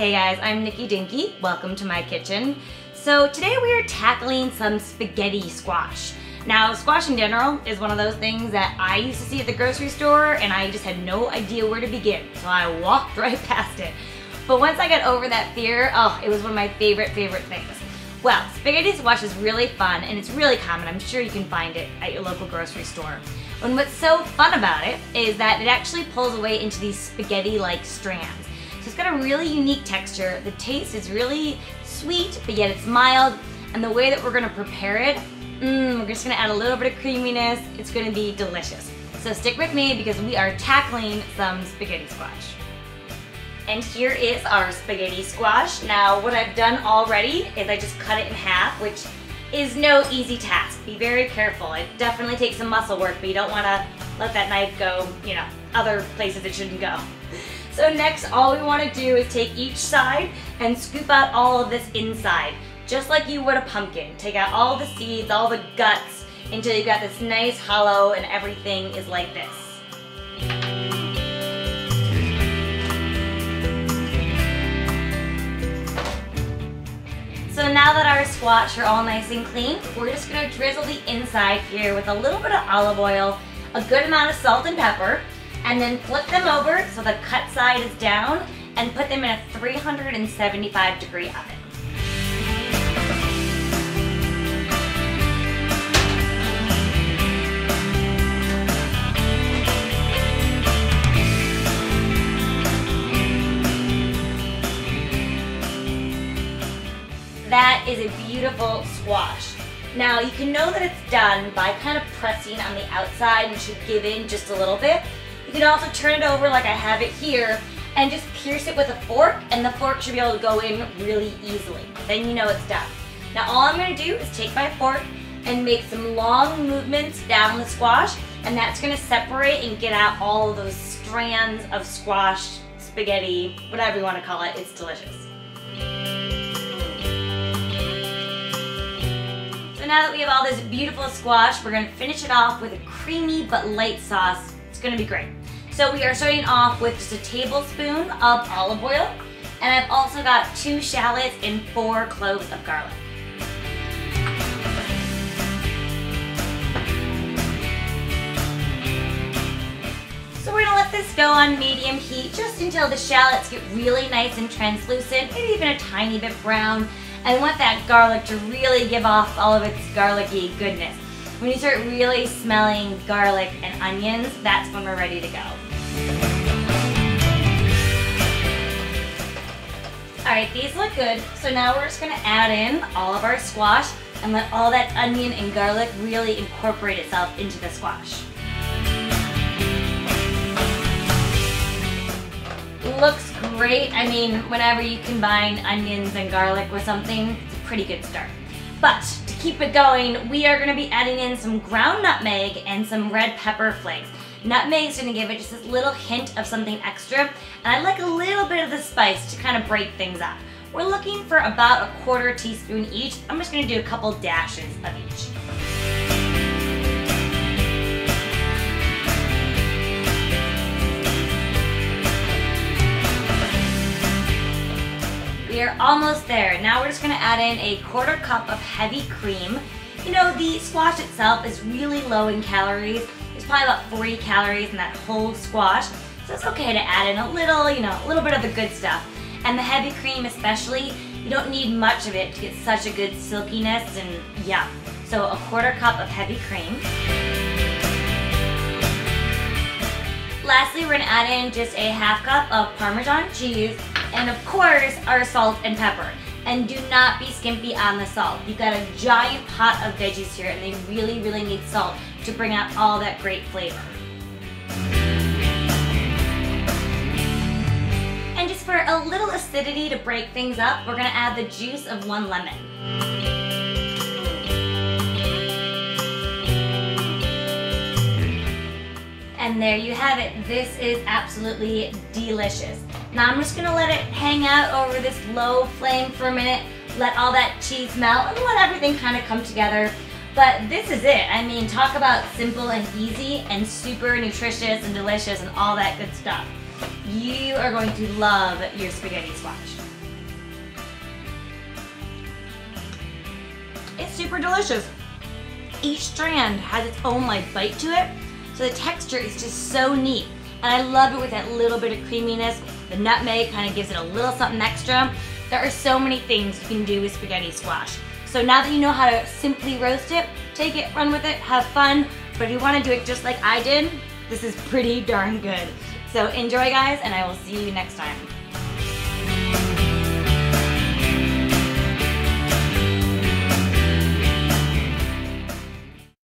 Hey guys, I'm Nikki Dinky. Welcome to my kitchen. So today we are tackling some spaghetti squash. Now, squash in general is one of those things that I used to see at the grocery store and I just had no idea where to begin. So I walked right past it. But once I got over that fear, it was one of my favorite things. Well, spaghetti squash is really fun and it's really common. I'm sure you can find it at your local grocery store. And what's so fun about it is that it actually pulls away into these spaghetti-like strands. So it's got a really unique texture. The taste is really sweet, but yet it's mild. And the way that we're gonna prepare it, we're just gonna add a little bit of creaminess. It's gonna be delicious. So stick with me because we are tackling some spaghetti squash. And here is our spaghetti squash. Now, what I've done already is I just cut it in half, which is no easy task. Be very careful. It definitely takes some muscle work, but you don't wanna let that knife go, other places it shouldn't go. So next, all we wanna do is take each side and scoop out all of this inside, just like you would a pumpkin. Take out all the seeds, all the guts, until you've got this nice hollow and everything is like this. So now that our squash are all nice and clean, we're just gonna drizzle the inside here with a little bit of olive oil, a good amount of salt and pepper, and then flip them over so the cut side is down and put them in a 375-degree oven. That is a beautiful squash. Now you can know that it's done by kind of pressing on the outside and it should give in just a little bit. You can also turn it over like I have it here and just pierce it with a fork, and the fork should be able to go in really easily. Then you know it's done. Now all I'm gonna do is take my fork and make some long movements down the squash, and that's gonna separate and get out all of those strands of squash, spaghetti, whatever you wanna call it. It's delicious. So now that we have all this beautiful squash, we're gonna finish it off with a creamy but light sauce. It's gonna be great. So we are starting off with just a tablespoon of olive oil, and I've also got 2 shallots and 4 cloves of garlic. So we're gonna let this go on medium heat just until the shallots get really nice and translucent, maybe even a tiny bit brown. I want that garlic to really give off all of its garlicky goodness. When you start really smelling garlic and onions, that's when we're ready to go. All right, these look good. So now we're just gonna add in all of our squash and let all that onion and garlic really incorporate itself into the squash. Looks great. I mean, whenever you combine onions and garlic with something, it's a pretty good start. But to keep it going, we are gonna be adding in some ground nutmeg and some red pepper flakes. Nutmeg is gonna give it just this little hint of something extra, and I like a little bit of the spice to kind of break things up. We're looking for about a 1/4 teaspoon each. I'm just gonna do a couple dashes of each. We are almost there. Now we're just gonna add in a 1/4 cup of heavy cream. You know, the squash itself is really low in calories. There's probably about 40 calories in that whole squash. So it's okay to add in a little bit of the good stuff. And the heavy cream especially, you don't need much of it to get such a good silkiness and yum. So a 1/4 cup of heavy cream. Lastly, we're gonna add in just a 1/2 cup of Parmesan cheese, and of course, our salt and pepper. And do not be skimpy on the salt. You've got a giant pot of veggies here, and they really need salt to bring out all that great flavor. And just for a little acidity to break things up, we're gonna add the juice of 1 lemon. And there you have it. This is absolutely delicious. Now I'm just gonna let it hang out over this low flame for a minute, let all that cheese melt, and let everything kind of come together. But this is it. I mean, talk about simple and easy and super nutritious and delicious and all that good stuff. You are going to love your spaghetti squash. it's super delicious. Each strand has its own like bite to it, so the texture is just so neat. And I love it with that little bit of creaminess. The nutmeg kind of gives it a little something extra. There are so many things you can do with spaghetti squash. So now that you know how to simply roast it, take it, run with it, have fun. But if you want to do it just like I did, this is pretty darn good. So enjoy guys, and I will see you next time.